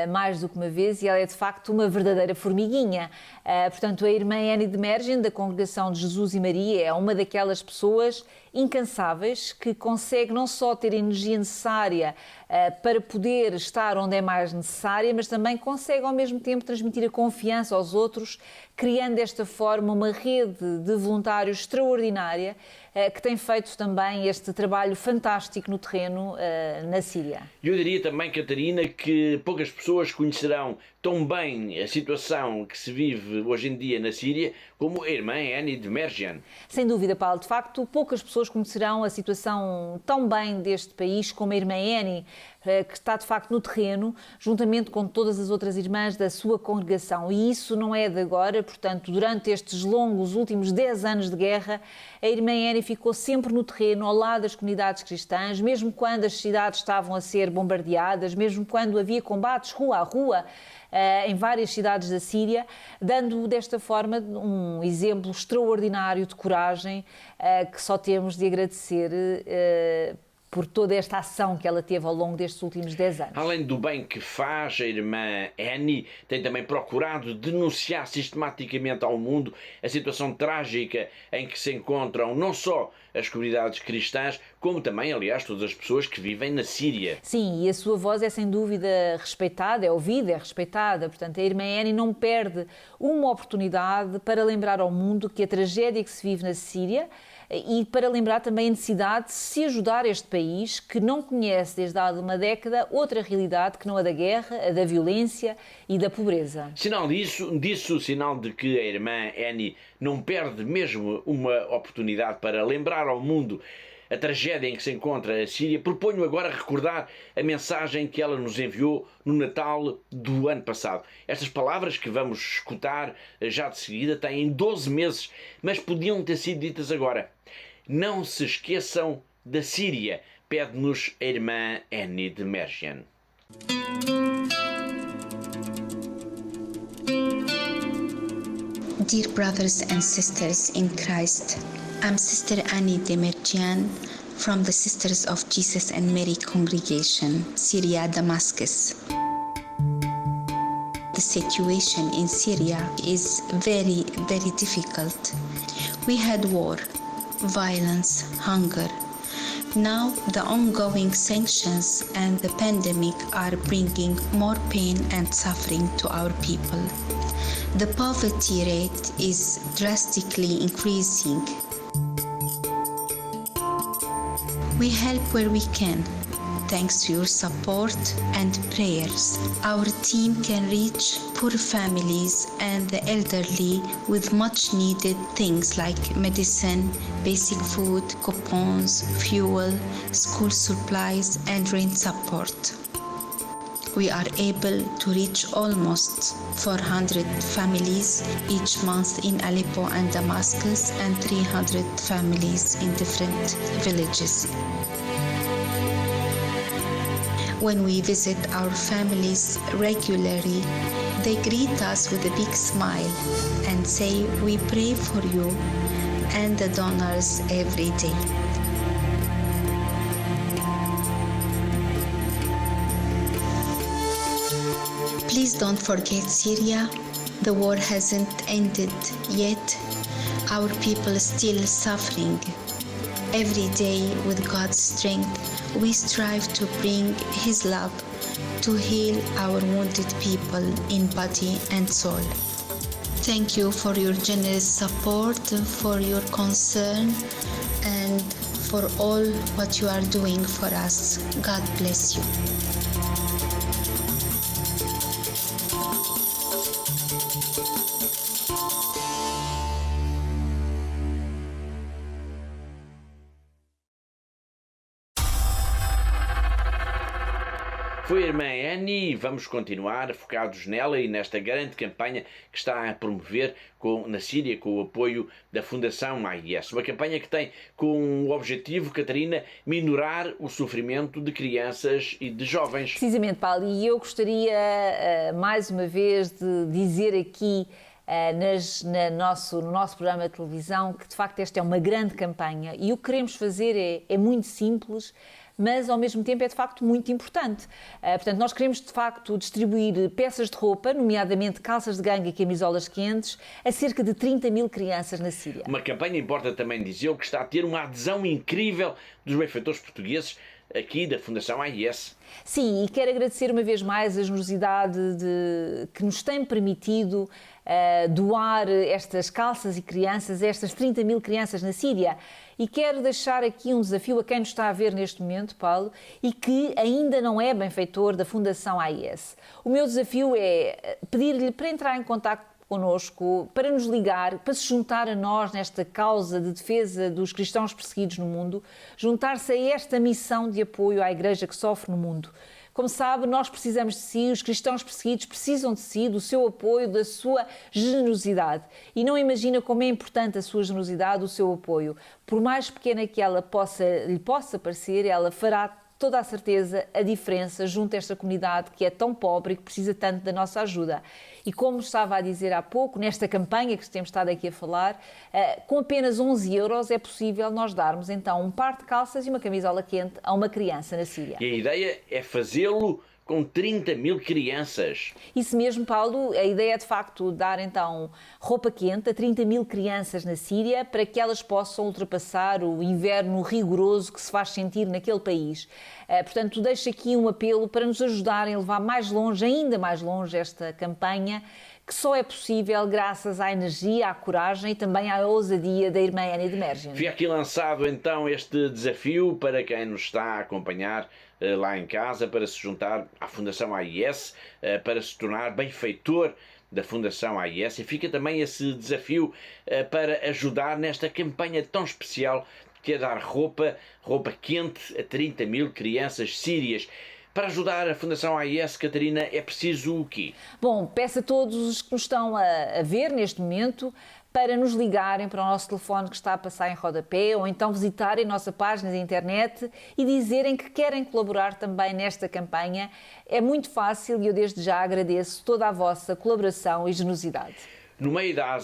Speaker 3: mais do que uma vez e ela é de facto uma verdadeira formiguinha. Portanto, a irmã Annie de Mergen, da Congregação de Jesus e Maria, é uma daquelas pessoas incansáveis que consegue não só ter a energia necessária para poder estar onde é mais necessária, mas também consegue ao mesmo tempo transmitir a confiança aos outros, criando desta forma uma rede de voluntários extraordinária que tem feito também este trabalho fantástico no terreno na Síria.
Speaker 1: Eu diria também, Catarina, que poucas pessoas conhecerão tão bem a situação que se vive hoje em dia na Síria como a irmã Annie de Mergen.
Speaker 3: Sem dúvida, Paulo. De facto, poucas pessoas conhecerão a situação tão bem deste país como a irmã Annie, que está de facto no terreno, juntamente com todas as outras irmãs da sua congregação. E isso não é de agora, portanto, durante estes longos últimos 10 anos de guerra, a irmã Annie ficou sempre no terreno, ao lado das comunidades cristãs, mesmo quando as cidades estavam a ser bombardeadas, mesmo quando havia combates rua a rua, em várias cidades da Síria, dando desta forma um exemplo extraordinário de coragem que só temos de agradecer por toda esta ação que ela teve ao longo destes últimos 10 anos.
Speaker 1: Além do bem que faz, a irmã Annie tem também procurado denunciar sistematicamente ao mundo a situação trágica em que se encontram não só as comunidades cristãs, como também, aliás, todas as pessoas que vivem na Síria.
Speaker 3: Sim, e a sua voz é sem dúvida respeitada, é ouvida, é respeitada. Portanto, a irmã Annie não perde uma oportunidade para lembrar ao mundo que a tragédia que se vive na Síria e para lembrar também a necessidade de se ajudar este país que não conhece desde há uma década outra realidade que não a da guerra, a da violência e da pobreza.
Speaker 1: Sinal disso, sinal de que a irmã Annie não perde mesmo uma oportunidade para lembrar ao mundo a tragédia em que se encontra a Síria, proponho agora recordar a mensagem que ela nos enviou no Natal do ano passado. Estas palavras que vamos escutar já de seguida têm 12 meses, mas podiam ter sido ditas agora. Não se esqueçam da Síria, pede-nos a irmã Annie de Mergen.
Speaker 2: Dear brothers and sisters in Christ, I'm Sister Annie de Mergen from the Sisters of Jesus and Mary Congregation, Syria, Damascus. The situation in Syria is very, very difficult. We had war, violence, hunger. Now the ongoing sanctions and the pandemic are bringing more pain and suffering to our people. The poverty rate is drastically increasing. We help where we can. Thanks to your support and prayers, our team can reach poor families and the elderly with much needed things like medicine, basic food, coupons, fuel, school supplies, and rent support. We are able to reach almost 400 families each month in Aleppo and Damascus and 300 families in different villages. When we visit our families regularly, they greet us with a big smile and say we pray for you and the donors every day. Please don't forget Syria. The war hasn't ended yet. Our people are still suffering. Every day, with God's strength, we strive to bring His love to heal our wounded people in body and soul. Thank you for your generous support, for your concern, and for all what you are doing for us. God bless you.
Speaker 1: Foi a irmã Annie e vamos continuar focados nela e nesta grande campanha que está a promover na Síria com o apoio da Fundação AIS. Uma campanha que tem como objetivo, Catarina, minorar o sofrimento de crianças e de jovens.
Speaker 3: Precisamente, Paulo, e eu gostaria mais uma vez de dizer aqui no nosso programa de televisão que de facto esta é uma grande campanha e o que queremos fazer é muito simples, mas ao mesmo tempo é de facto muito importante. Portanto, nós queremos de facto distribuir peças de roupa, nomeadamente calças de ganga e camisolas quentes, a cerca de 30 mil crianças na Síria.
Speaker 1: Uma campanha, importa também dizer, que está a ter uma adesão incrível dos benfeitores portugueses aqui da Fundação AIS.
Speaker 3: Sim, e quero agradecer uma vez mais a generosidade que nos tem permitido doar estas calças e crianças, estas 30 mil crianças na Síria. E quero deixar aqui um desafio a quem nos está a ver neste momento, Paulo, e que ainda não é benfeitor da Fundação AIS. O meu desafio é pedir-lhe para entrar em contacto connosco, para nos ligar, para se juntar a nós nesta causa de defesa dos cristãos perseguidos no mundo, juntar-se a esta missão de apoio à Igreja que sofre no mundo. Como sabe, nós precisamos de si, os cristãos perseguidos precisam de si, do seu apoio, da sua generosidade. E não imagina como é importante a sua generosidade, o seu apoio. Por mais pequena que ela lhe possa parecer, ela fará toda a certeza a diferença junto a esta comunidade que é tão pobre e que precisa tanto da nossa ajuda. E como estava a dizer há pouco, nesta campanha que temos estado aqui a falar, com apenas 11 euros é possível nós darmos então um par de calças e uma camisola quente a uma criança na Síria.
Speaker 1: E a ideia é fazê-lo com 30 mil crianças.
Speaker 3: Isso mesmo, Paulo. A ideia é de facto dar então roupa quente a 30 mil crianças na Síria para que elas possam ultrapassar o inverno rigoroso que se faz sentir naquele país. Portanto, deixo aqui um apelo para nos ajudarem a levar mais longe, ainda mais longe, esta campanha, que só é possível graças à energia, à coragem e também à ousadia da irmã Annie de Mergen.
Speaker 1: Fica aqui lançado então este desafio para quem nos está a acompanhar lá em casa, para se juntar à Fundação AIS, para se tornar benfeitor da Fundação AIS, e fica também esse desafio para ajudar nesta campanha tão especial que é dar roupa quente a 30 mil crianças sírias. Para ajudar a Fundação AIS, Catarina, é preciso o quê?
Speaker 3: Bom, peço a todos os que nos estão a ver neste momento para nos ligarem para o nosso telefone que está a passar em rodapé ou então visitarem a nossa página de internet e dizerem que querem colaborar também nesta campanha. É muito fácil e eu desde já agradeço toda a vossa colaboração e generosidade.
Speaker 1: No meio da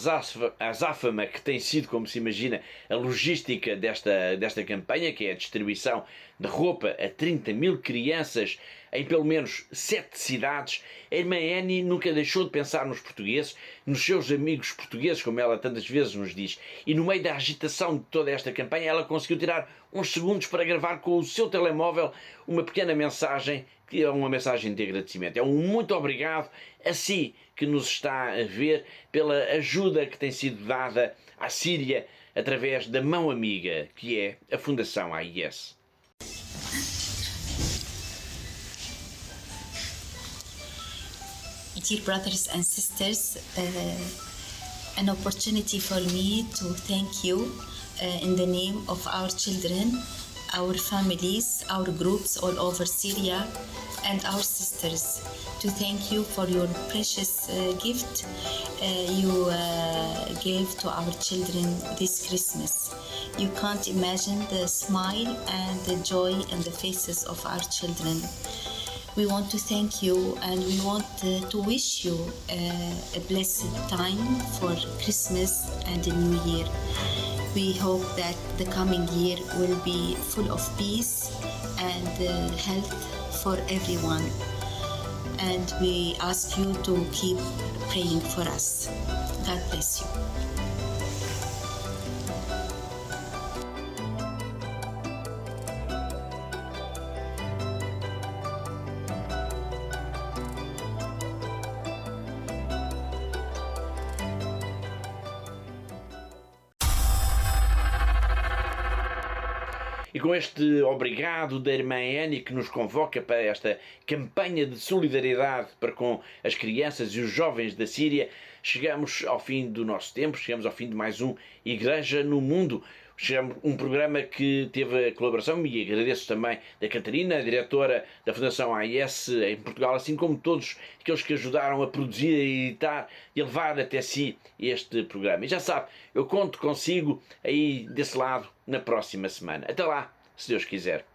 Speaker 1: azáfama que tem sido, como se imagina, a logística desta campanha, que é a distribuição de roupa a 30 mil crianças em pelo menos 7 cidades, a irmã Annie nunca deixou de pensar nos portugueses, nos seus amigos portugueses, como ela tantas vezes nos diz. E no meio da agitação de toda esta campanha, ela conseguiu tirar uns segundos para gravar com o seu telemóvel uma pequena mensagem, que é uma mensagem de agradecimento. É um muito obrigado a si que nos está a ver pela ajuda que tem sido dada à Síria através da mão amiga que é a Fundação AIS.
Speaker 2: Dear brothers and sisters, an opportunity for me to thank you in the name of our children, our families, our groups all over Syria, and our sisters, to thank you for your precious gift you gave to our children this Christmas. You can't imagine the smile and the joy in the faces of our children. We want to thank you and we want to wish you a blessed time for Christmas and the New Year. We hope that the coming year will be full of peace and health for everyone. And we ask you to keep praying for us. God bless you.
Speaker 1: E com este obrigado da irmã Annie que nos convoca para esta campanha de solidariedade para com as crianças e os jovens da Síria, chegamos ao fim do nosso tempo, chegamos ao fim de mais um Igreja no Mundo. Um programa que teve a colaboração, e agradeço também, da Catarina, a diretora da Fundação AIS em Portugal, assim como todos aqueles que ajudaram a produzir, a editar e a levar até si este programa. E já sabe, eu conto consigo aí desse lado na próxima semana. Até lá, se Deus quiser.